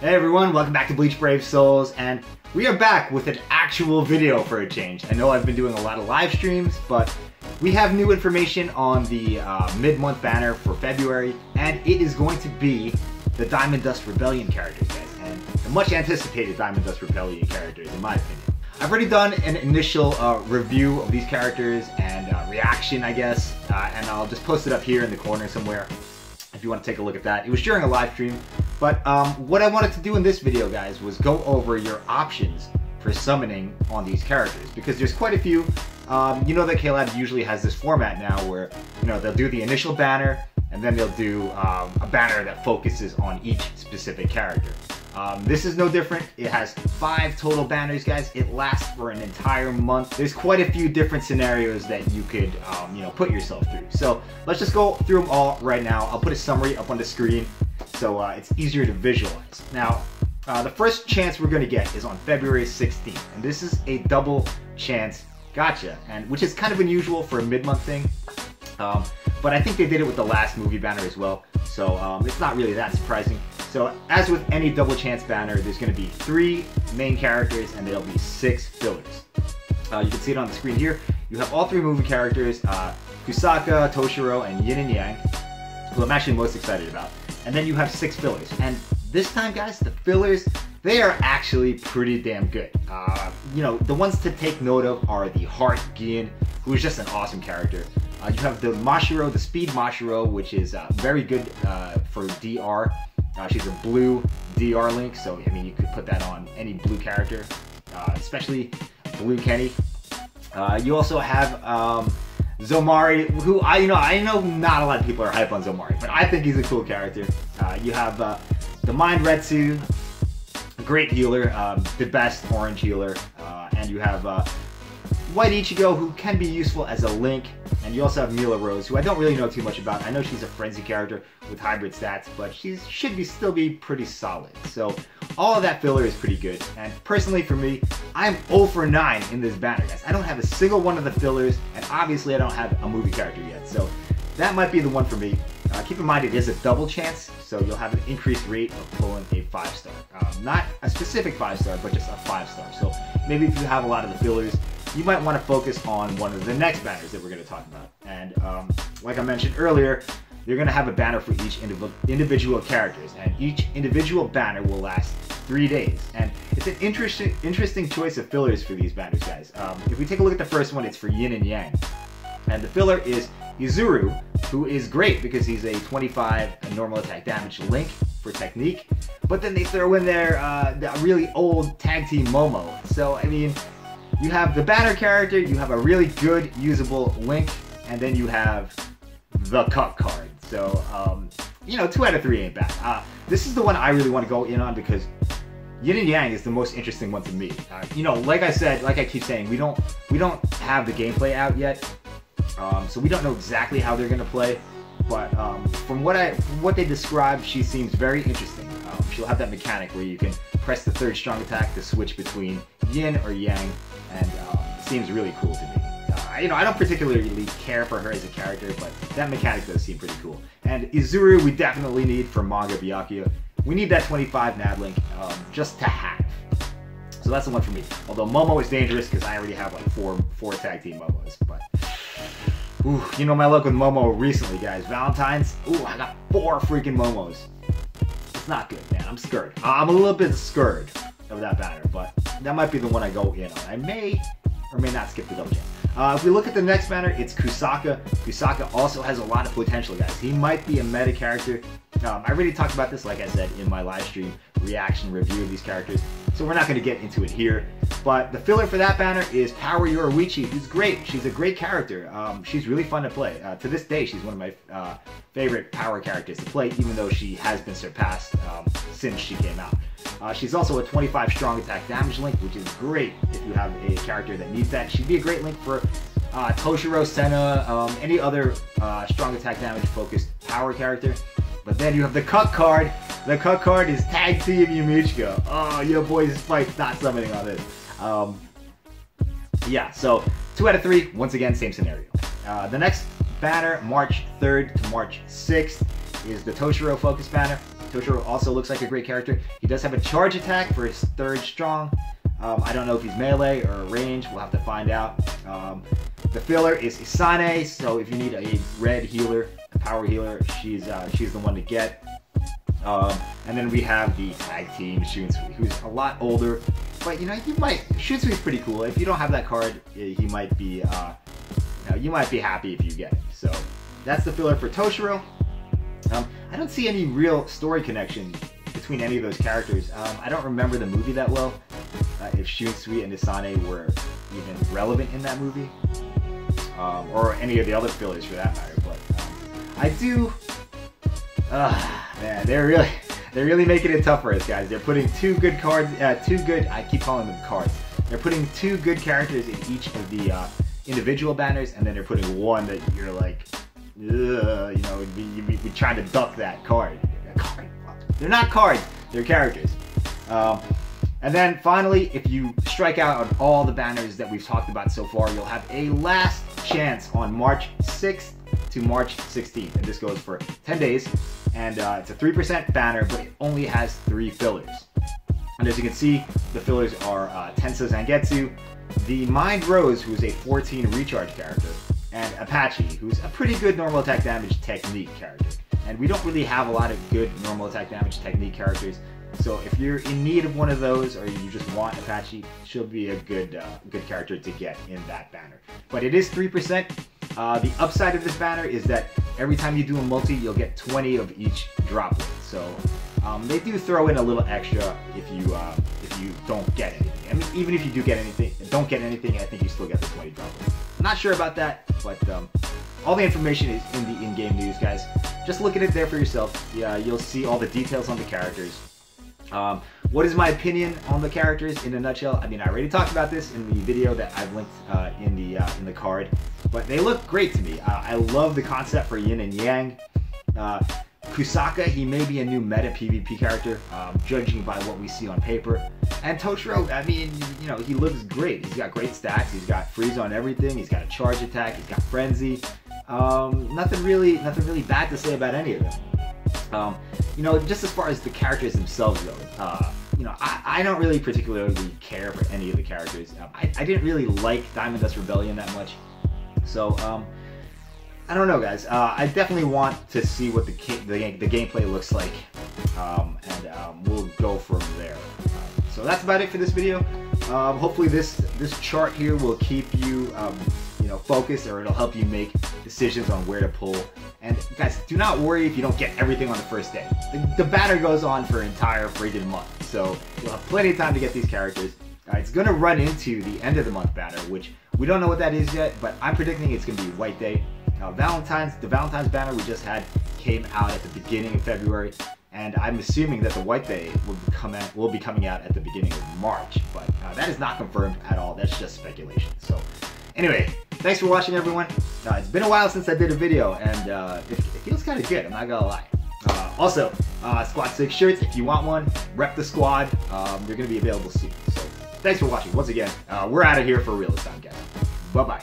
Hey everyone, welcome back to Bleach Brave Souls, and we are back with an actual video for a change. I know I've been doing a lot of live streams, but we have new information on the mid-month banner for February, and it is going to be the Diamond Dust Rebellion characters, guys, and the much anticipated Diamond Dust Rebellion characters, in my opinion. I've already done an initial review of these characters and reaction, I guess, and I'll just post it up here in the corner somewhere if you want to take a look at that. It was during a live stream, but what I wanted to do in this video, guys, was go over your options for summoning on these characters, because there's quite a few. You know that KLab usually has this format now where, you know, they'll do the initial banner, and then they'll do a banner that focuses on each specific character. This is no different. It has 5 total banners, guys. It lasts for an entire month. There's quite a few different scenarios that you could, you know, put yourself through. So let's just go through them all right now. I'll put a summary up on the screen so it's easier to visualize. Now, the first chance we're going to get is on February 16th, and this is a double chance gotcha, and which is kind of unusual for a mid-month thing. But I think they did it with the last movie banner as well, so it's not really that surprising. So as with any double chance banner, there's going to be 3 main characters and there'll be 6 fillers. You can see it on the screen here. You have all 3 movie characters, Kusaka, Toshiro, and Yin and Yang, who I'm actually most excited about. And then you have 6 fillers. And this time, guys, the fillers, they are actually pretty damn good. You know, the ones to take note of are the Heart Gin, who is just an awesome character. You have the Mashiro, the Speed Mashiro, which is very good for DR. She's a blue DR link, so I mean you could put that on any blue character, especially Blue Kenny. You also have Zomari, who I know not a lot of people are hype on Zomari, but I think he's a cool character. You have the Mind Retsu, a great healer, the best orange healer, and you have White Ichigo, who can be useful as a link, and you also have Mila Rose, who I don't really know too much about. I know she's a frenzy character with hybrid stats, but she should still be pretty solid. So all of that filler is pretty good, and personally for me, I'm 0 for 9 in this banner, guys. I don't have a single one of the fillers, and obviously I don't have a movie character yet, so that might be the one for me. Keep in mind it is a double chance, so you'll have an increased rate of pulling a 5-star. Not a specific 5-star, but just a 5-star. So maybe if you have a lot of the fillers, you might want to focus on one of the next banners that we're going to talk about. And like I mentioned earlier, you're going to have a banner for each individual characters, and each individual banner will last 3 days. And it's an interesting choice of fillers for these banners, guys. If we take a look at the first one, it's for Yin and Yang. And the filler is Yuzuru, who is great because he's a 25 normal attack damage link for technique. But then they throw in there the really old tag team Momo. So, I mean, you have the banner character, you have a really good usable link, and then you have the cut card. So, you know, 2 out of 3 ain't bad. This is the one I really want to go in on because Yin and Yang is the most interesting one to me. You know, like I said, like I keep saying, we don't have the gameplay out yet, so we don't know exactly how they're gonna play. But from what they described, she seems very interesting. She'll have that mechanic where you can press the 3rd strong attack to switch between Yin or Yang, and it seems really cool to me. You know, I don't particularly care for her as a character, but that mechanic does seem pretty cool. And Izuru we definitely need for Manga Byakuya. We need that 25 nav link just to have. So that's the one for me. Although Momo is dangerous because I already have like four tag team Momos. But ooh, you know my luck with Momo recently, guys. Valentine's, ooh, I got 4 freaking Momos. It's not good, man. I'm scared. I'm a little bit scared of that banner, but that might be the one I go in on. I may or may not skip the double chance. If we look at the next banner, it's Kusaka. Kusaka also has a lot of potential, guys. He might be a meta character. I already talked about this, like I said, in my live stream reaction review of these characters, so we're not going to get into it here. But the filler for that banner is Power Yoruichi, who's great. She's a great character. She's really fun to play. To this day, she's one of my favorite power characters to play, even though she has been surpassed since she came out. She's also a 25 strong attack damage link, which is great if you have a character that needs that. She'd be a great link for Toshiro, Senna, any other strong attack damage focused power character. But then you have the cut card. The cut card is Tag Team Yumichika. Oh, your boy's Spike's not summoning on this. Yeah, so 2 out of 3. Once again, same scenario. The next banner, March 3rd to March 6th, is the Toshiro Focus banner. Toshiro also looks like a great character. He does have a charge attack for his 3rd strong. I don't know if he's melee or range. We'll have to find out. The filler is Isane, so if you need a red healer, a power healer, she's the one to get. And then we have the tag team Shunsui, who's a lot older, but you know, Shunsui's pretty cool. If you don't have that card, he might be, you might be happy if you get it. So that's the filler for Toshiro. I don't see any real story connection between any of those characters. I don't remember the movie that well, if Shunsui and Isane were even relevant in that movie, or any of the other fillers for that matter. But I do. Man, they're really making it tough for us, guys. They're putting 2 good cards, I keep calling them cards. They're putting 2 good characters in each of the individual banners, and then they're putting one that you're like, you know, we trying to duck that card. They're not cards, they're characters. And then finally, if you strike out on all the banners that we've talked about so far, you'll have a last chance on March 6th to March 16th. And this goes for 10 days. And it's a 3% banner, but it only has 3 fillers. And as you can see, the fillers are Tensa Zangetsu, the Mind Rose, who's a 14 recharge character, and Apache, who's a pretty good normal attack damage technique character. And we don't really have a lot of good normal attack damage technique characters. So if you're in need of one of those, or you just want Apache, she'll be a good character to get in that banner. But it is 3%. The upside of this banner is that every time you do a multi, you'll get 20 of each droplet. So they do throw in a little extra if you don't get anything. I mean, even if you do get anything, don't get anything, I think you still get the 20 droplets. I'm not sure about that, but all the information is in the in-game news, guys. Just look at it there for yourself. Yeah, you'll see all the details on the characters. What is my opinion on the characters in a nutshell? I mean, I already talked about this in the video that I've linked in the card, but they look great to me. I love the concept for Yin and Yang. Kusaka, he may be a new meta PvP character, judging by what we see on paper. And Toshiro, I mean, you know, he looks great. He's got great stats. He's got freeze on everything. He's got a charge attack. He's got frenzy. Nothing really bad to say about any of them. You know, just as far as the characters themselves go, you know, I don't really particularly care for any of the characters. I didn't really like Diamond Dust Rebellion that much. So, I don't know, guys. I definitely want to see what the gameplay looks like, and we'll go from there. So that's about it for this video. Hopefully this chart here will keep you, you know, focused, or it'll help you make decisions on where to pull. And guys, do not worry if you don't get everything on the first day. The banner goes on for an entire freaking month, so you'll have plenty of time to get these characters. It's going to run into the end of the month banner, which we don't know what that is yet, but I'm predicting it's going to be White Day. The Valentine's banner we just had came out at the beginning of February, and I'm assuming that the White Day will be coming out at the beginning of March, but that is not confirmed at all. That's just speculation. So anyway, thanks for watching, everyone. It's been a while since I did a video, and it feels kind of good, I'm not gonna lie. Also, Squad 6 shirts, if you want one, rep the squad. They're gonna be available soon. So thanks for watching. Once again, we're out of here for real this time, guys. Bye-bye.